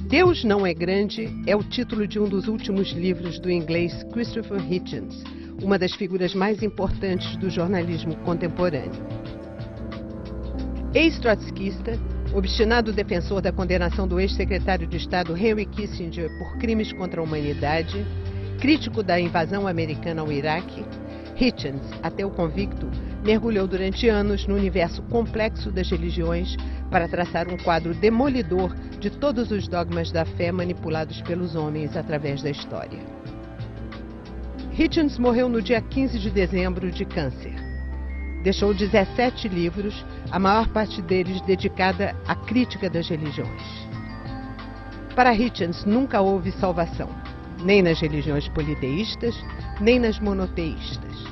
Deus Não é Grande é o título de um dos últimos livros do inglês Christopher Hitchens, uma das figuras mais importantes do jornalismo contemporâneo. Ex-trotskista, obstinado defensor da condenação do ex-secretário de Estado Henry Kissinger por crimes contra a humanidade, crítico da invasão americana ao Iraque, Hitchens, ateu convicto, mergulhou durante anos no universo complexo das religiões para traçar um quadro demolidor de todos os dogmas da fé manipulados pelos homens através da história. Hitchens morreu no dia 15 de dezembro de câncer. Deixou 17 livros, a maior parte deles dedicada à crítica das religiões. Para Hitchens nunca houve salvação, nem nas religiões politeístas, nem nas monoteístas.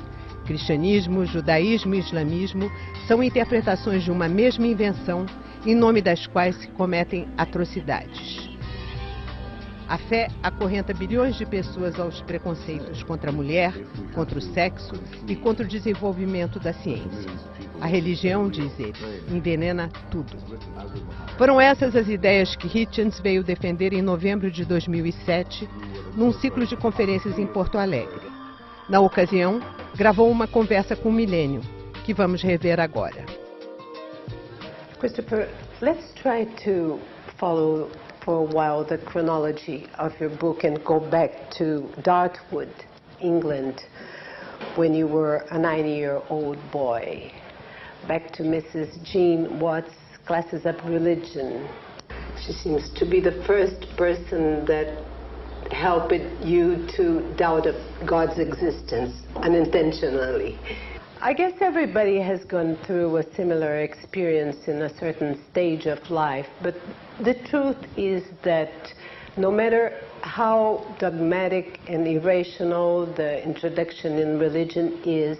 Cristianismo, judaísmo e islamismo são interpretações de uma mesma invenção, em nome das quais se cometem atrocidades. A fé acorrenta bilhões de pessoas aos preconceitos contra a mulher, contra o sexo e contra o desenvolvimento da ciência. A religião, diz ele, envenena tudo. Foram essas as ideias que Hitchens veio defender em novembro de 2007, num ciclo de conferências em Porto Alegre. Na ocasião, gravou uma conversa com o Milênio, que vamos rever agora. Christopher, let's try to follow for a while the chronology of your book and go back to Dartwood, England, when you were a 9-year-old boy. Back to Mrs. Jean Watt's classes of religion. She seems to be the first person that helped you to doubt of God's existence unintentionally. I guess everybody has gone through a similar experience in a certain stage of life, but the truth is that no matter how dogmatic and irrational the introduction in religion is,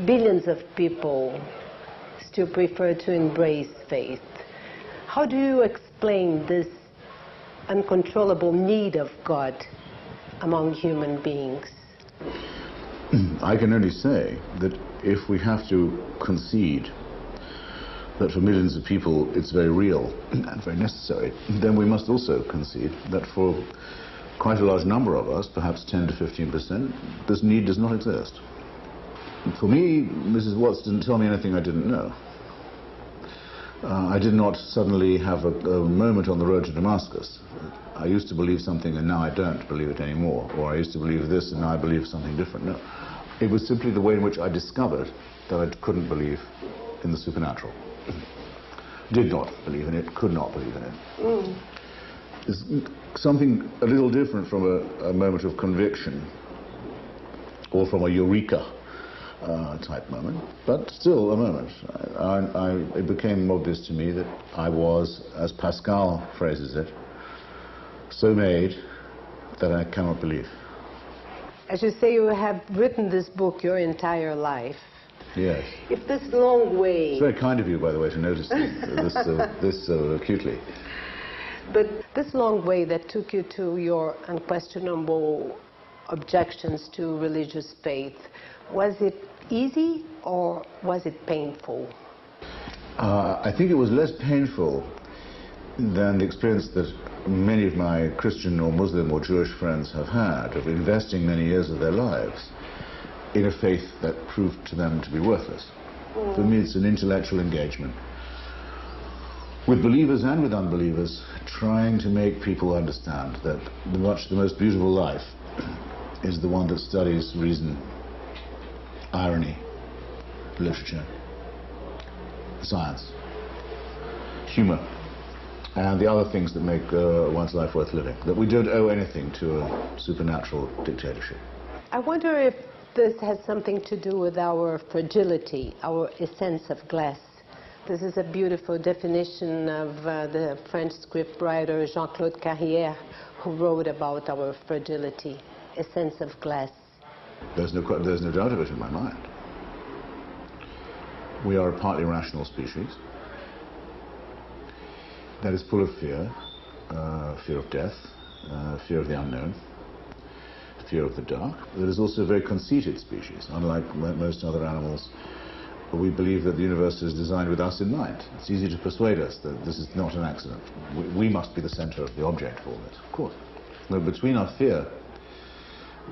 billions of people still prefer to embrace faith. How do you explain this uncontrollable need of God among human beings? I can only say that if we have to concede that for millions of people it's very real and very necessary, then we must also concede that for quite a large number of us, perhaps 10 to 15%, this need does not exist. For me, Mrs. Watts didn't tell me anything I didn't know. I did not suddenly have a moment on the road to Damascus. I used to believe something and now I don't believe it anymore. Or I used to believe this and now I believe something different. No. It was simply the way in which I discovered that I couldn't believe in the supernatural. Did not believe in it, could not believe in it. It's something a little different from a moment of conviction or from a eureka type moment, but still a moment. It became obvious to me that I was, as Pascal phrases it, so made that I cannot believe. As you say, you have written this book your entire life. Yes. If this long way... It's very kind of you, by the way, to notice this so acutely. But this long way that took you to your unquestionable objections to religious faith, was it easy or was it painful? I think it was less painful than the experience that many of my Christian or Muslim or Jewish friends have had of investing many years of their lives in a faith that proved to them to be worthless. For me, it's an intellectual engagement with believers and with unbelievers, trying to make people understand that the most beautiful life is the one that studies reason, irony, literature, science, humor, and the other things that make one's life worth living. That we don't owe anything to a supernatural dictatorship. I wonder if this has something to do with our fragility, our essence of glass. This is a beautiful definition of the French scriptwriter Jean-Claude Carrière, who wrote about our fragility, essence of glass. There's no doubt of it in my mind. We are a partly rational species that is full of fear, fear of death, fear of the unknown, fear of the dark. That is also a very conceited species. Unlike most other animals, we believe that the universe is designed with us in mind. It's easy to persuade us that this is not an accident. We must be the center of the object for it, of course. But between our fear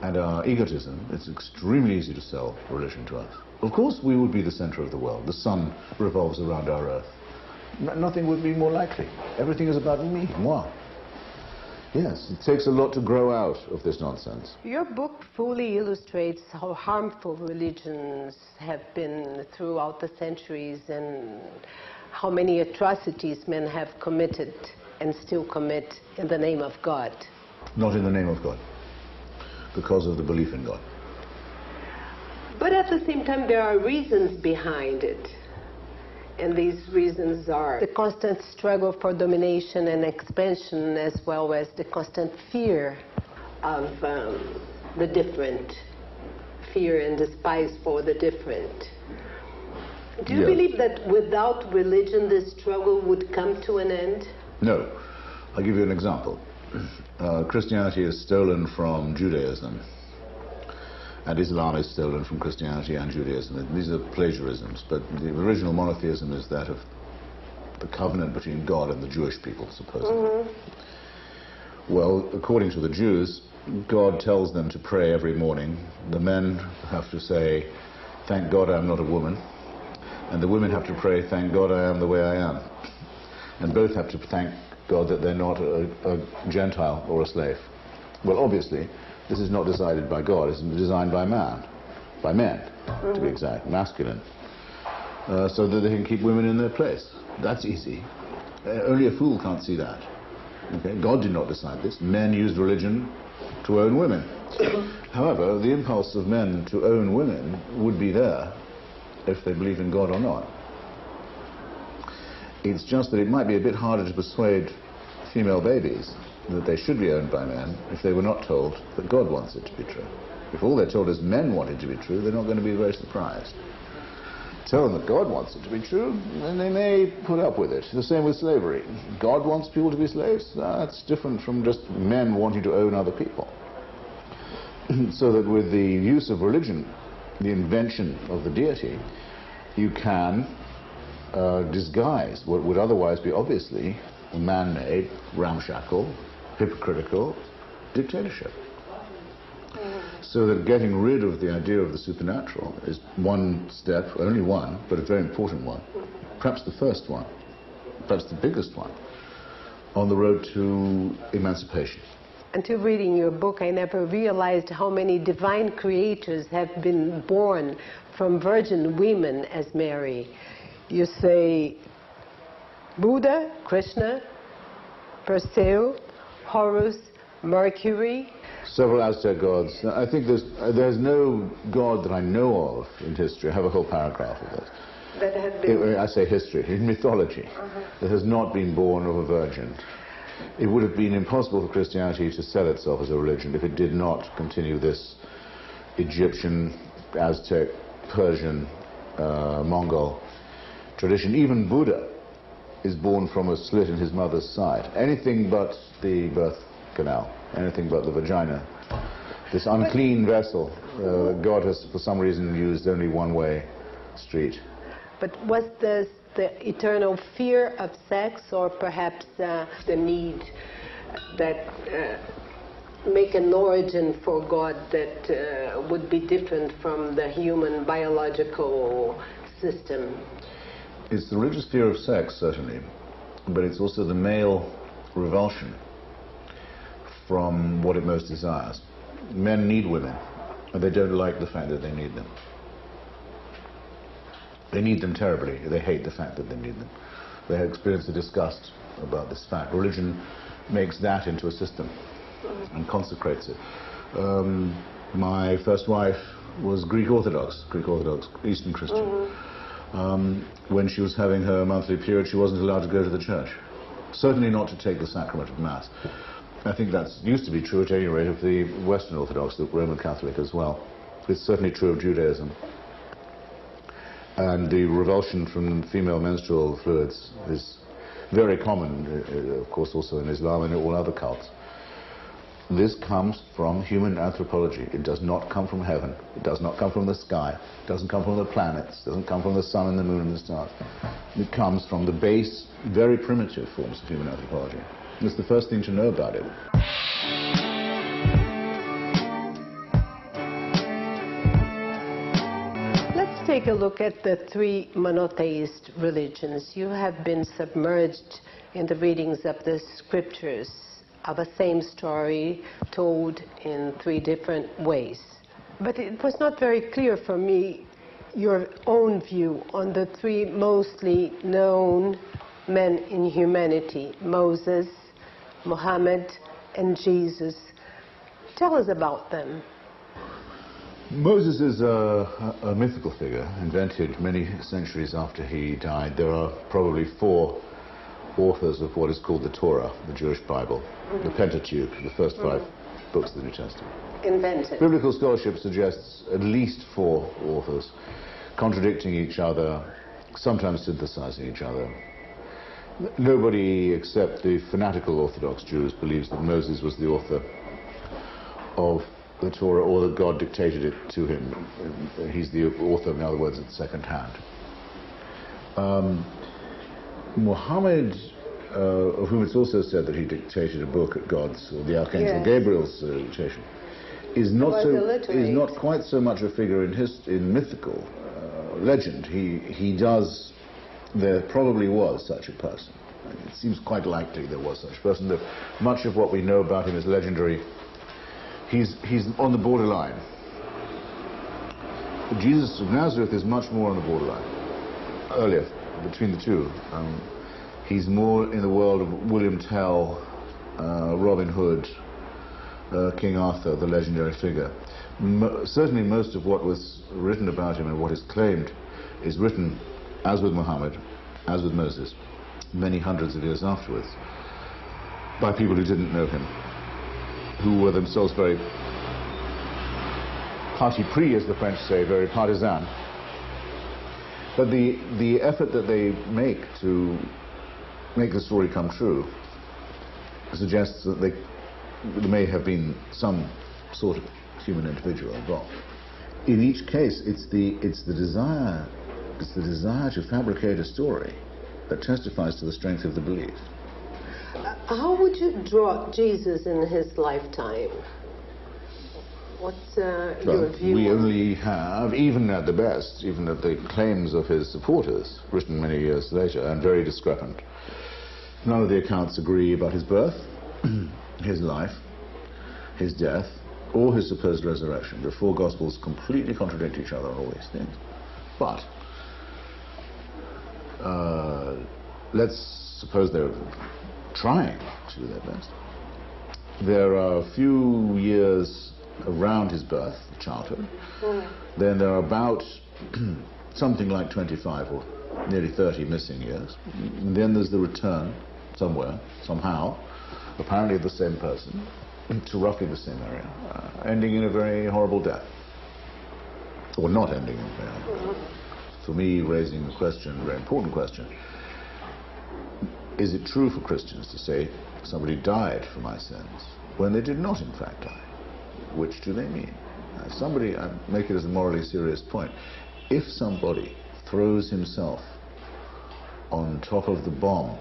and our egotism, it's extremely easy to sell religion to us. Of course we would be the center of the world. The sun revolves around our earth. Nothing would be more likely. Everything is about me, moi. Yes, it takes a lot to grow out of this nonsense. Your book fully illustrates how harmful religions have been throughout the centuries and how many atrocities men have committed and still commit in the name of God. Not in the name of God, because of the belief in God. But at the same time, there are reasons behind it. And these reasons are the constant struggle for domination and expansion, as well as the constant fear of the different, fear and despise for the different. Do you believe that without religion, this struggle would come to an end? No. I'll give you an example. Christianity is stolen from Judaism, and Islam is stolen from Christianity and Judaism. These are plagiarisms, but the original monotheism is that of the covenant between God and the Jewish people, supposedly. Well, according to the Jews, God tells them to pray every morning. The men have to say, "Thank God I am not a woman," and the women have to pray, "Thank God I am the way I am." And both have to thank God that they're not a Gentile or a slave. Well, obviously, this is not decided by God. It's designed by man, by men, to be exact, masculine, so that they can keep women in their place. That's easy. Only a fool can't see that. Okay? God did not decide this. Men used religion to own women. However, the impulse of men to own women would be there if they believe in God or not. It's just that it might be a bit harder to persuade female babies that they should be owned by men if they were not told that God wants it to be true. If all they're told is men want it to be true, they're not going to be very surprised. Tell them that God wants it to be true, and they may put up with it. The same with slavery. God wants people to be slaves? That's different from just men wanting to own other people. So that with the use of religion, the invention of the deity, you can disguise what would otherwise be obviously a man-made, ramshackle, hypocritical dictatorship. So that getting rid of the idea of the supernatural is one step, only one, but a very important one, perhaps the first one, perhaps the biggest one, on the road to emancipation. Until reading your book, I never realized how many divine creators have been born from virgin women as Mary. You say Buddha, Krishna, Perseu, Horus, Mercury. Several Aztec gods. I think there's no god that I know of in history. I have a whole paragraph of it. That have been... I say history, in mythology, that has not been born of a virgin. It would have been impossible for Christianity to sell itself as a religion if it did not continue this Egyptian, Aztec, Persian, Mongol tradition. Even Buddha is born from a slit in his mother's side. Anything but the birth canal, anything but the vagina. This unclean vessel, God has for some reason used only one-way street. But was the eternal fear of sex, or perhaps the need that make an origin for God that would be different from the human biological system? It's the religious fear of sex, certainly, but it's also the male revulsion from what it most desires. Men need women, and they don't like the fact that they need them. They need them terribly. They hate the fact that they need them. They have experienced a disgust about this fact. Religion makes that into a system and consecrates it. My first wife was Greek Orthodox, Eastern Christian. When she was having her monthly period, she wasn't allowed to go to the church. Certainly not to take the sacrament of Mass. I think that used to be true, at any rate, of the Western Orthodox, the Roman Catholic as well. It's certainly true of Judaism. And the revulsion from female menstrual fluids is very common, of course, also in Islam and in all other cults. This comes from human anthropology. It does not come from heaven. It does not come from the sky. It doesn't come from the planets. It doesn't come from the sun and the moon and the stars. It comes from the base, very primitive forms of human anthropology. It's the first thing to know about it. Let's take a look at the three monotheist religions. You have been submerged in the readings of the scriptures of a same story told in three different ways. But it was not very clear for me your own view on the three mostly known men in humanity: Moses, Muhammad, and Jesus. Tell us about them. Moses is a mythical figure, invented many centuries after he died. There are probably four authors of what is called the Torah, the Jewish Bible, the Pentateuch, the first five books of the New Testament. Invented. Biblical scholarship suggests at least four authors, contradicting each other, sometimes synthesizing each other. Nobody except the fanatical Orthodox Jews believes that Moses was the author of the Torah, or that God dictated it to him. He's the author, in other words, at second hand. Muhammad, of whom it's also said that he dictated a book at God's, or the Archangel Gabriel's dictation, is not quite so much a figure in mythical legend. There probably was such a person. It seems quite likely there was such a person. That much of what we know about him is legendary. He's on the borderline. Jesus of Nazareth is much more on the borderline. Earlier, between the two. He's more in the world of William Tell, Robin Hood, King Arthur, the legendary figure. Certainly most of what was written about him and what is claimed is written, as with Muhammad, as with Moses, many hundreds of years afterwards, by people who didn't know him, who were themselves very parti pris, as the French say, very partisan. But the effort that they make to make the story come true suggests that there may have been some sort of human individual involved. In each case, it's the desire to fabricate a story that testifies to the strength of the belief. How would you draw Jesus in his lifetime? What's your view? We only have, even at the best, even at the claims of his supporters, written many years later and very discrepant, none of the accounts agree about his birth, his life, his death, or his supposed resurrection. The four Gospels completely contradict each other on all these things. But let's suppose they're trying to do their best. There are a few years around his birth, childhood. Then there are about something like 25 or nearly 30 missing years. And then there's the return somewhere, somehow, apparently of the same person, to roughly the same area, ending in a very horrible death. Or not ending in a very horrible death. For me, raising the question, a very important question, is it true for Christians to say somebody died for my sins when they did not in fact die? Which do they mean? Somebody, I make it as a morally serious point, if somebody throws himself on top of the bomb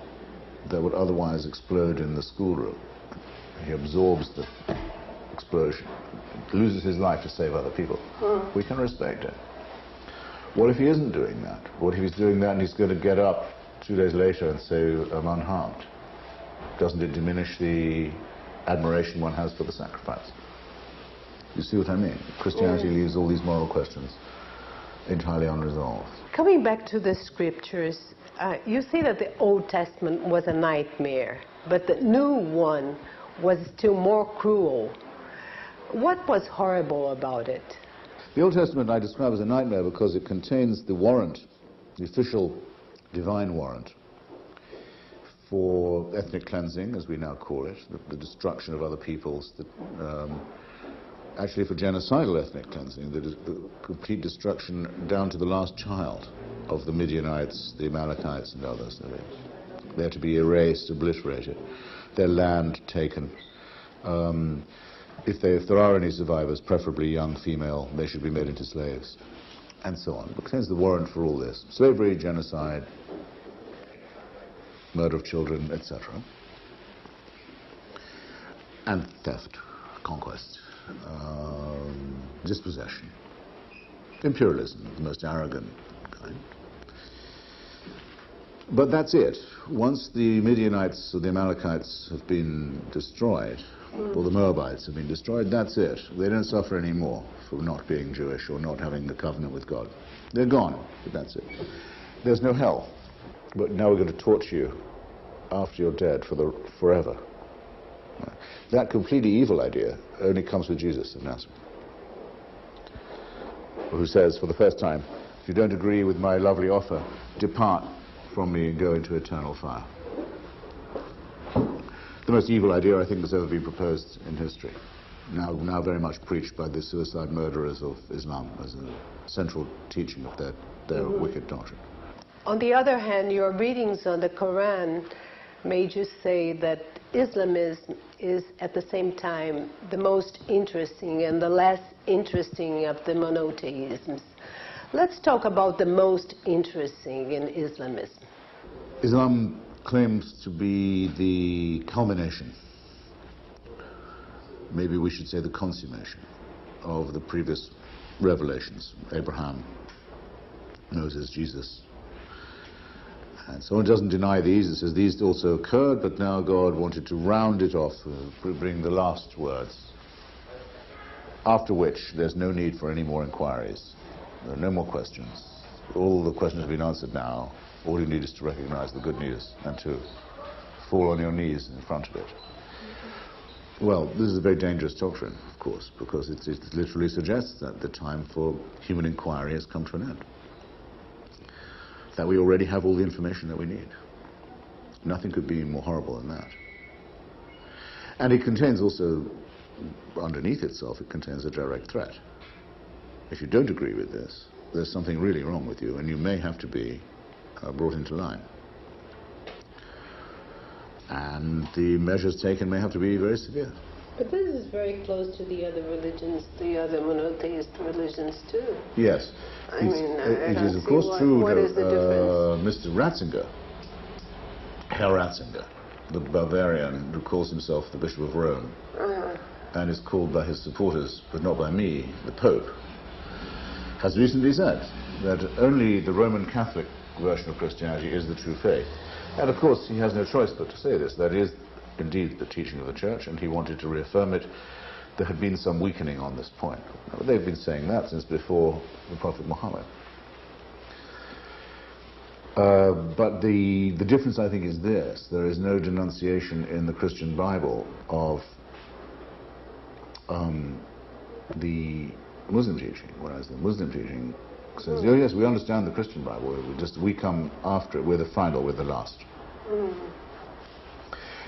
that would otherwise explode in the schoolroom, he absorbs the explosion, loses his life to save other people, we can respect it. What if he isn't doing that? What if he's doing that and he's going to get up 2 days later and say, I'm unharmed? Doesn't it diminish the admiration one has for the sacrifice? You see what I mean? Christianity leaves all these moral questions entirely unresolved. Coming back to the scriptures, you say that the Old Testament was a nightmare, but the new one was still more cruel. What was horrible about it? The Old Testament I describe as a nightmare because it contains the warrant, the official divine warrant for ethnic cleansing, as we now call it, the destruction of other peoples, actually for genocidal ethnic cleansing, the complete destruction down to the last child of the Midianites, the Amalekites and others. They're to be erased, obliterated, their land taken, If there are any survivors, preferably young female, they should be made into slaves, and so on. It contains the warrant for all this. Slavery, genocide, murder of children, etc. And theft, conquest, dispossession, imperialism, the most arrogant kind. But that's it. Once the Midianites or the Amalekites have been destroyed, or the Moabites have been destroyed, that's it. They don't suffer anymore for not being Jewish or not having the covenant with God. They're gone, but that's it. There's no hell. But now we're going to torture you after you're dead forever. That completely evil idea only comes with Jesus of Nazareth, who says for the first time, if you don't agree with my lovely offer, depart from me and go into eternal fire. The most evil idea I think that's ever been proposed in history, now very much preached by the suicide murderers of Islam as a central teaching of their wicked doctrine. On the other hand, your readings on the Quran made you say that Islamism is at the same time the most interesting and the less interesting of the monotheisms. Let's talk about the most interesting in Islamism. Islam claims to be the culmination, maybe we should say the consummation, of the previous revelations, Abraham, Moses, Jesus. And so one doesn't deny these, it says these also occurred, but now God wanted to round it off, bring the last words, after which there's no need for any more inquiries. There are no more questions. All the questions have been answered now. All you need is to recognize the good news and to fall on your knees in front of it. Well, this is a very dangerous doctrine, of course, because it literally suggests that the time for human inquiry has come to an end. That we already have all the information that we need. Nothing could be more horrible than that. And it contains also, underneath itself, it contains a direct threat. If you don't agree with this, there's something really wrong with you, and you may have to be brought into line. And the measures taken may have to be very severe. But this is very close to the other religions, the other monotheist religions too. Yes. It is of course true that Mr. Ratzinger, Herr Ratzinger, the Bavarian who calls himself the Bishop of Rome, and is called by his supporters, but not by me, the Pope, has recently said that only the Roman Catholic version of Christianity is the true faith. And of course he has no choice but to say this. That is indeed the teaching of the Church, and he wanted to reaffirm it. There had been some weakening on this point. They've been saying that since before the Prophet Muhammad. But the difference, I think, is this. There is no denunciation in the Christian Bible of the Muslim teaching, whereas the Muslim teaching says, oh yes, we understand the Christian Bible, we come after it, we're the final, we're the last.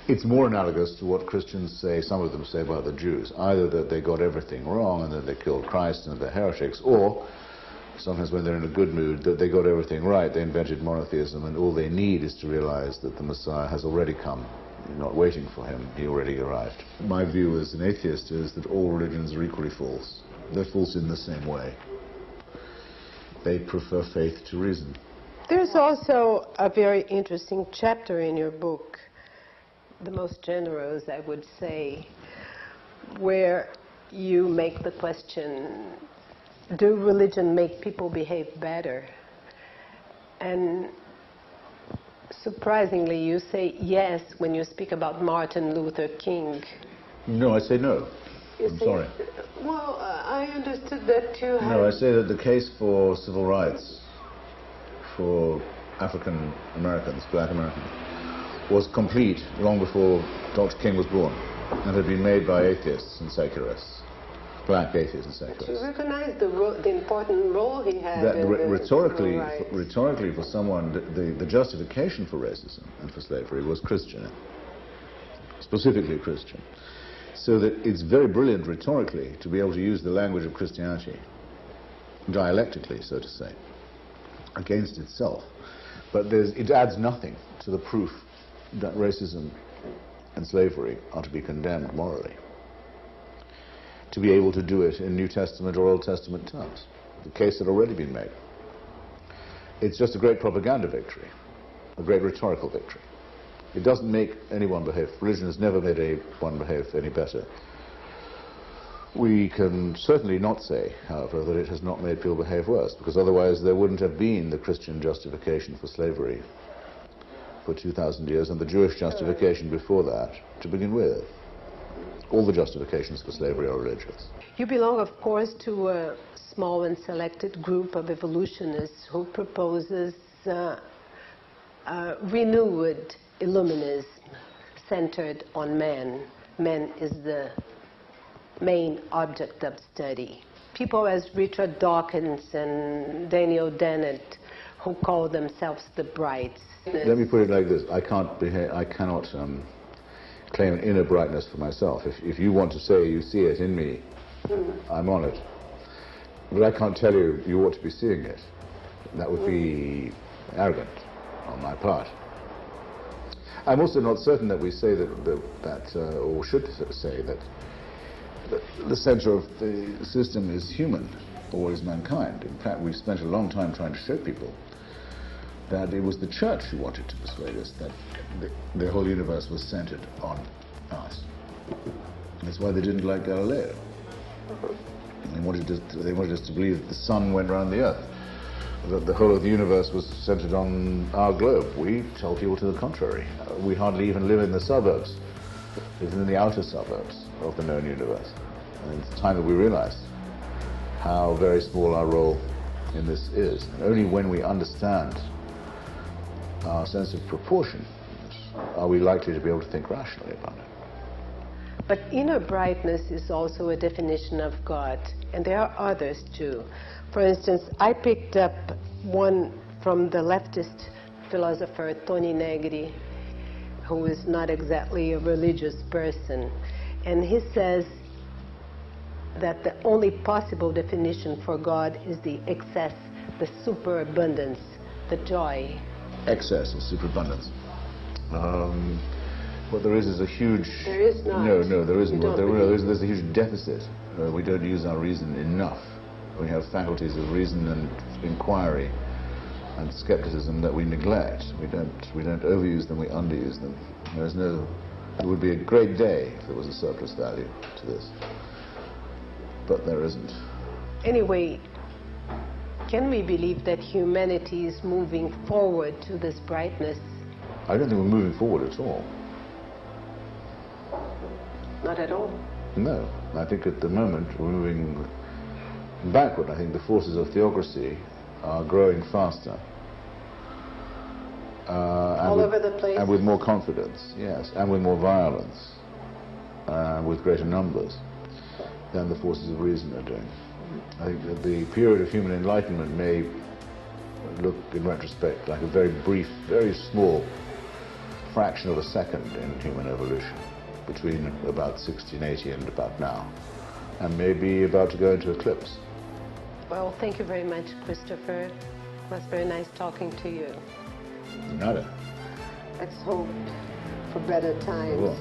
It's more analogous to what Christians say, some of them say about the Jews, either that they got everything wrong and that they killed Christ and they're heretics, or sometimes when they're in a good mood, that they got everything right, they invented monotheism, and all they need is to realize that the Messiah has already come. You're not waiting for him, he already arrived. My view as an atheist is that all religions are equally false. They're false in the same way. They prefer faith to reason. There's also a very interesting chapter in your book, the most generous, I would say, where you make the question, do religion make people behave better? And surprisingly, you say yes when you speak about Martin Luther King. No, I say no. I'm sorry. Well, I understood that you had... No, I say that the case for civil rights for African Americans, black Americans, was complete long before Dr. King was born, and had been made by atheists and secularists, black atheists and secularists. But you recognize the important role he had that in rhetorically for someone, the justification for racism and for slavery was Christian, specifically Christian. So that it's very brilliant rhetorically to be able to use the language of Christianity, dialectically, so to say, against itself. But it adds nothing to the proof that racism and slavery are to be condemned morally. to be able to do it in New Testament or Old Testament terms. The case had already been made. It's just a great propaganda victory, a great rhetorical victory. It doesn't make anyone behave. Religion has never made anyone behave any better. We can certainly not say, however, that it has not made people behave worse, because otherwise there wouldn't have been the Christian justification for slavery for 2,000 years and the Jewish justification before that to begin with. All the justifications for slavery are religious. You belong, of course, to a small and selected group of evolutionists who proposes renewed illuminism centered on man. Man is the main object of study. People as Richard Dawkins and Daniel Dennett, who call themselves the brights. Let me put it like this. I cannot claim an inner brightness for myself. If you want to say you see it in me, I'm on it. But I can't tell you you ought to be seeing it. That would be arrogant on my part. I'm also not certain that we say or should say that the center of the system is human or is mankind. In fact, we've spent a long time trying to show people that it was the church who wanted to persuade us that the whole universe was centered on us. That's why they didn't like Galileo. They wanted us to believe that the sun went around the earth, that the whole of the universe was centered on our globe. We tell people to the contrary. We hardly even live in the suburbs, even in the outer suburbs of the known universe. And it's time that we realize how very small our role in this is. And only when we understand our sense of proportion are we likely to be able to think rationally about it. But inner brightness is also a definition of God, and there are others too. For instance, I picked up one from the leftist philosopher Tony Negri, who is not exactly a religious person, and he says that the only possible definition for God is the excess, the superabundance, the joy. Excess or superabundance. What there is a huge... There is not. No, there isn't. There's a huge deficit. We don't use our reason enough. We have faculties of reason and inquiry and skepticism that we neglect. We don't overuse them, we underuse them. It would be a great day if there was a surplus value to this. But there isn't. Anyway, can we believe that humanity is moving forward to this brightness? I don't think we're moving forward at all. Not at all? No. I think at the moment we're moving backward. I think the forces of theocracy are growing faster. All over the place? And with more confidence, yes. And with more violence. With greater numbers than the forces of reason are doing. I think that the period of human enlightenment may look, in retrospect, like a very brief, very small fraction of a second in human evolution, between about 1680 and about now, and maybe about to go into eclipse. Well, thank you very much, Christopher. It was very nice talking to you. Nada. Let's hope for better times.